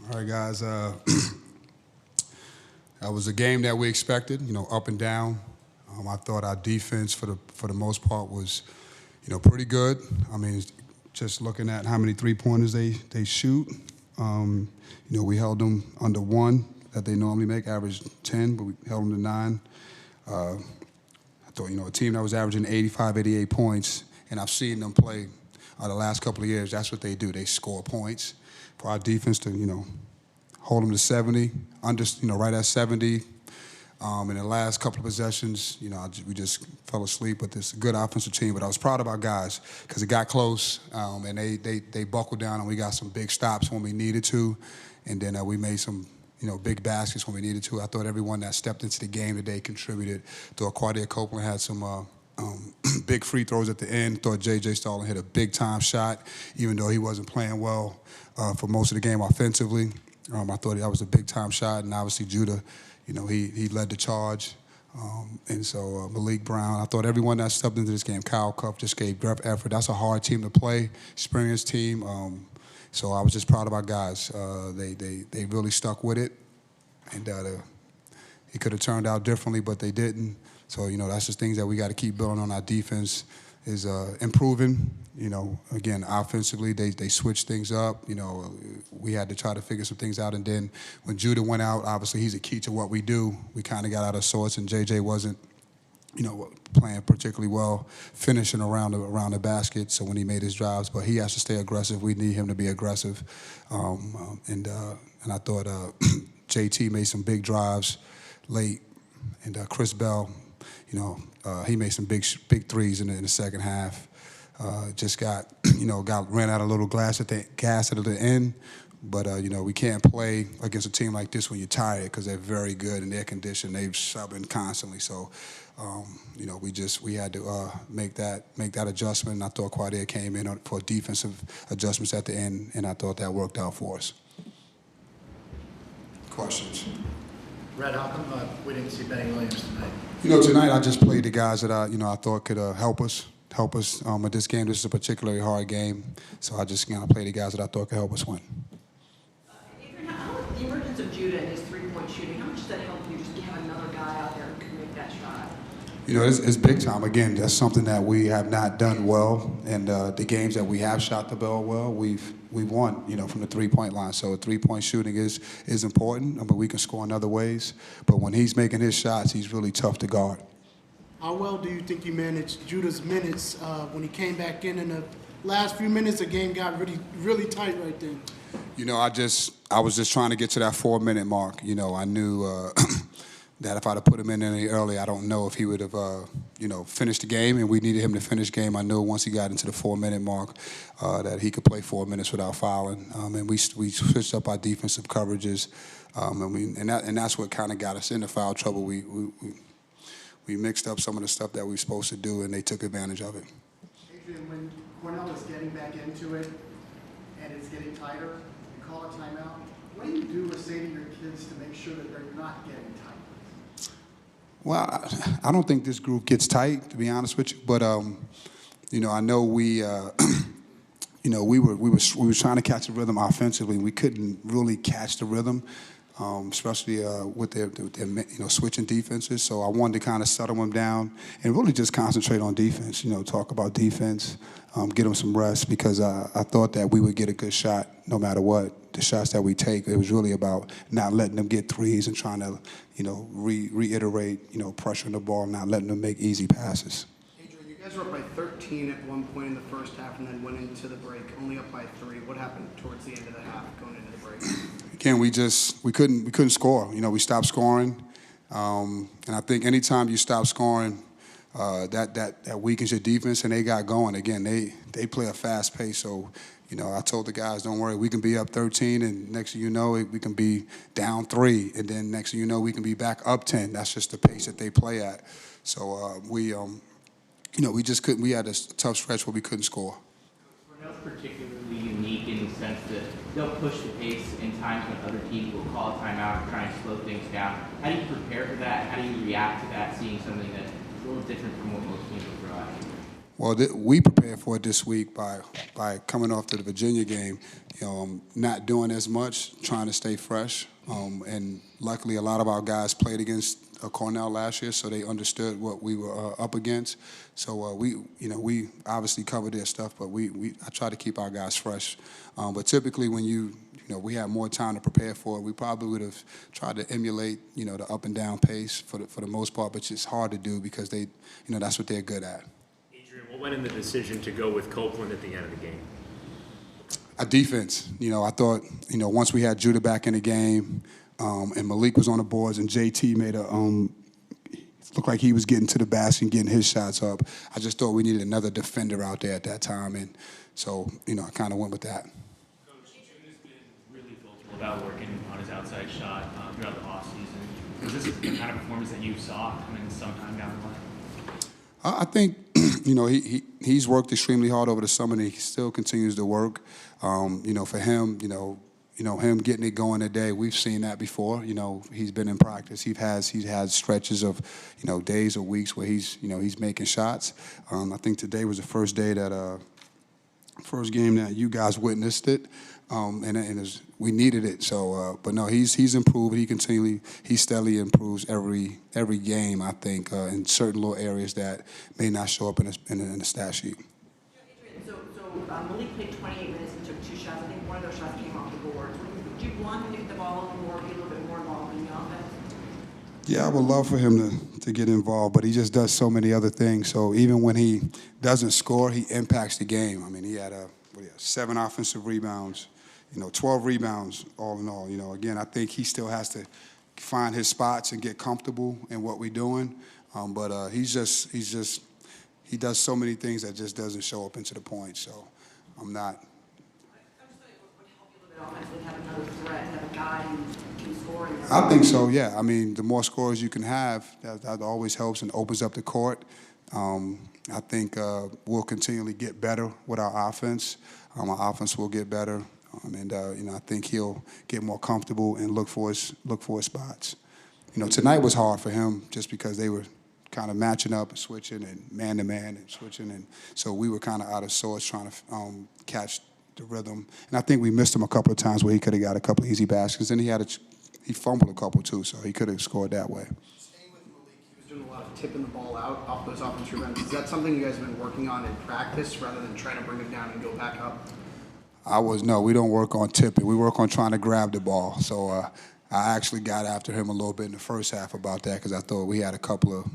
All right, guys. That was a game that we expected, up and down. I thought our defense, for the most part, was, pretty good. I mean, just looking at how many three-pointers they shoot, we held them under 1 that they normally make, average 10, but we held them to 9. I thought, a team that was averaging 85, 88 points, and I've seen them play the last couple of years. That's what they do. They score points. For our defense to, hold them to 70, right at 70. In the last couple of possessions, we just fell asleep. But this is a good offensive team. But I was proud of our guys because it got close, and they buckled down, and we got some big stops when we needed to, and then we made some big baskets when we needed to. I thought everyone that stepped into the game today contributed. Thought Quadia Copeland had some big free throws at the end. Thought J.J. Stalling hit a big-time shot, even though he wasn't playing well for most of the game offensively. I thought that was a big-time shot, and obviously Judah, he led the charge. And so Malik Brown, I thought everyone that stepped into this game, Kyle Cuff just gave great effort. That's a hard team to play, experienced team. So I was just proud of our guys. They really stuck with it, and it could have turned out differently, but they didn't. So, that's just things that we got to keep building on. Our defense is improving. Again, offensively, they switched things up. We had to try to figure some things out. And then when Judah went out, obviously he's a key to what we do. We kind of got out of sorts, and J.J. wasn't, playing particularly well, finishing around the basket. So when he made his drives, but he has to stay aggressive. We need him to be aggressive. And I thought JT made some big drives late, and Chris Bell, he made some big threes in the second half. Just got ran out a little gas at the end. But, we can't play against a team like this when you're tired because they're very good in their condition. They've subbing constantly. So, we had to make that adjustment. And I thought Quadia came in for defensive adjustments at the end, and I thought that worked out for us. Questions? Red, how come we didn't see Benny Williams tonight? Tonight I just played the guys that I thought could help us. At this game. This is a particularly hard game, so I just played the guys that I thought could help us win. Adrian, how the emergence of Judah and his three-point shooting, how much does that help you just to have another guy out there who can make that shot? It's big time. Again, that's something that we have not done well, and the games that we have shot the ball well, we've won, from the three-point line. So three-point shooting is important, but we can score in other ways. But when he's making his shots, he's really tough to guard. How well do you think you managed Judah's minutes when he came back in the last few minutes? The game got really, really tight right then. I was just trying to get to that 4-minute mark. I knew that if I'd have put him in any early, I don't know if he would have, finished the game. And we needed him to finish the game. I knew once he got into the 4-minute mark that he could play 4 minutes without fouling. And we switched up our defensive coverages, and that's what kind of got us into foul trouble. We mixed up some of the stuff that we were supposed to do, and they took advantage of it. Adrian, when Cornell is getting back into it and it's getting tighter, you call a timeout. What do you do or say to your kids to make sure that they're not getting tight? Well, I don't think this group gets tight, to be honest with you. But I know we were trying to catch the rhythm offensively. We couldn't really catch the rhythm. Especially with their switching defenses. So I wanted to kind of settle them down and really just concentrate on defense, talk about defense, get them some rest, because I thought that we would get a good shot no matter what. The shots that we take, it was really about not letting them get threes and trying to, reiterate, pressuring the ball, not letting them make easy passes. Adrian, you guys were up by 13 at one point in the first half and then went into the break, only up by 3. What happened towards the end of the half going into the break? Again, we couldn't score. We stopped scoring, and I think anytime you stop scoring, that weakens your defense, and they got going. Again, they play a fast pace, so I told the guys, don't worry, we can be up 13, and next thing you know, we can be down 3, and then next thing you know, we can be back up 10. That's just the pace that they play at. So we just couldn't. We had a tough stretch where we couldn't score. Cornell's particularly unique in the sense that they'll push the pace in times when other teams will call a timeout or try and slow things down. How do you prepare for that? How do you react to that, seeing something that's a little different from what most teams will throw at you? Well, we prepared for it this week by coming off to the Virginia game, not doing as much, trying to stay fresh. And luckily, a lot of our guys played against Cornell last year, so they understood what we were up against. So we obviously covered their stuff, but I try to keep our guys fresh. But typically, when we had more time to prepare for it, we probably would have tried to emulate, the up and down pace for the most part, but it's hard to do because that's what they're good at. Adrian, what went in the decision to go with Copeland at the end of the game? Our defense. I thought, once we had Judah back in the game, and Malik was on the boards, and JT made looked like he was getting to the basket and getting his shots up. I just thought we needed another defender out there at that time, and so, I kind of went with that. Coach, Judah's been really vocal about working on his outside shot throughout the offseason. Was this the kind of performance that you saw coming sometime down the line? I think, he's worked extremely hard over the summer, and he still continues to work. For him, him getting it going today, we've seen that before. He's been in practice. He's had stretches of, days or weeks where he's making shots. I think today was the first day that, first game that you guys witnessed it, and we needed it. So, but no, he's improved. He steadily improves every game. I think in certain little areas that may not show up in the stat sheet. So Malik played 28 minutes and took 2 shots. I think one of those shots came off the board. Would you want him to get the ball a little more, be a little bit more involved in the offense? Yeah, I would love for him to get involved, but he just does so many other things. So even when he doesn't score, he impacts the game. I mean, he had 7 offensive rebounds, 12 rebounds all in all. Again, I think he still has to find his spots and get comfortable in what we're doing. But he does so many things that just doesn't show up into the point. So I'm not. I'm just saying, what would help you a little bit offensively, have another threat, have a guy who can score. I think so, yeah. I mean, the more scorers you can have, that always helps and opens up the court. I think we'll continually get better with our offense. Our offense will get better, and I think he'll get more comfortable and look for his spots. Tonight was hard for him just because they were kind of matching up and switching and man-to-man and switching. And so we were kind of out of sorts trying to catch the rhythm. And I think we missed him a couple of times where he could have got a couple of easy baskets. And he fumbled a couple, too, so he could have scored that way. Staying with Malik, he was doing a lot of tipping the ball out off those offensive rebounds. Is that something you guys have been working on in practice rather than trying to bring him down and go back up? No, we don't work on tipping. We work on trying to grab the ball. So I actually got after him a little bit in the first half about that because I thought we had a couple of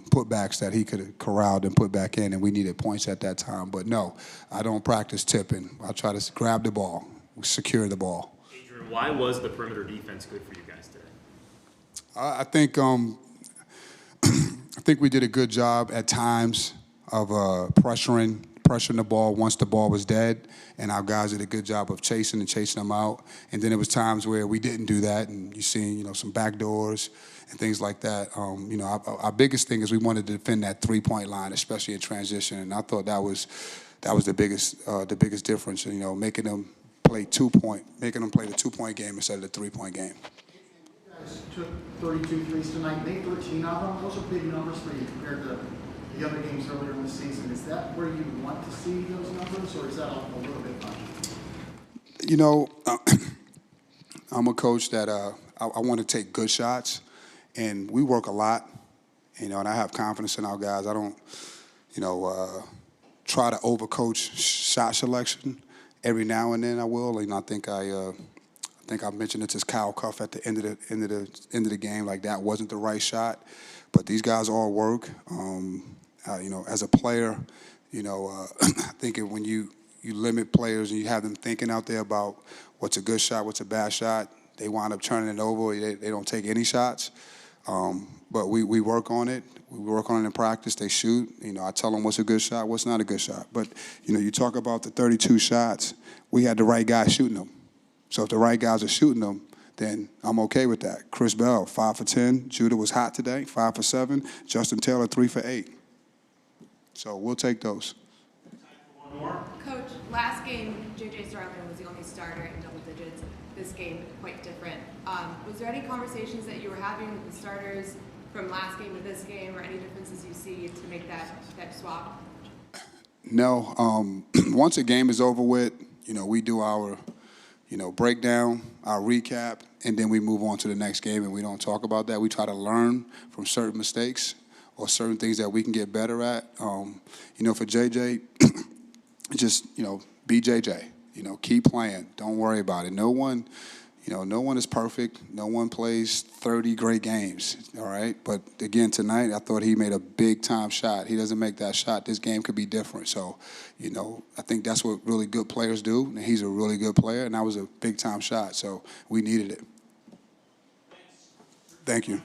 putbacks that he could have corralled and put back in, and we needed points at that time. But no, I don't practice tipping. I try to grab the ball, secure the ball. Adrian, why was the perimeter defense good for you guys today? I think we did a good job at times of pressuring the ball once the ball was dead, and our guys did a good job of chasing them out. And then there was times where we didn't do that, and you seen some back doors and things like that. Our biggest thing is we wanted to defend that 3-point line, especially in transition, and I thought that was the biggest difference. Making them play the 2-point game instead of the 3-point game. You guys took 32 threes tonight, made 13 of them. Those are big numbers for you compared to the other games earlier in the season. Is that where you want to see those numbers, or is that a little bit much? I'm a coach that I want to take good shots, and we work a lot, and I have confidence in our guys. I don't, try to overcoach shot selection. Every now and then I will, and I think I mentioned it to Kyle Cuff at the end of the game, like that wasn't the right shot, but these guys all work. As a player, I think when you limit players and you have them thinking out there about what's a good shot, what's a bad shot, they wind up turning it over. They don't take any shots. But we work on it. We work on it in practice. They shoot. I tell them what's a good shot, what's not a good shot. But, you talk about the 32 shots, we had the right guys shooting them. So if the right guys are shooting them, then I'm okay with that. Chris Bell, 5 for 10. Judah was hot today, 5 for 7. Justin Taylor, 3 for 8. So we'll take those. One more. Coach, last game, J.J. Starlin was the only starter in double digits. This game, quite different. Was there any conversations that you were having with the starters from last game to this game, or any differences you see to make that swap? No. Once a game is over with, we do our, breakdown, our recap, and then we move on to the next game, and we don't talk about that. We try to learn from certain mistakes or certain things that we can get better at. For JJ, just, be JJ. Keep playing. Don't worry about it. No one is perfect. No one plays 30 great games, all right? But, again, tonight I thought he made a big-time shot. He doesn't make that shot, this game could be different. So, I think that's what really good players do, and he's a really good player, and that was a big-time shot. So we needed it. Thank you.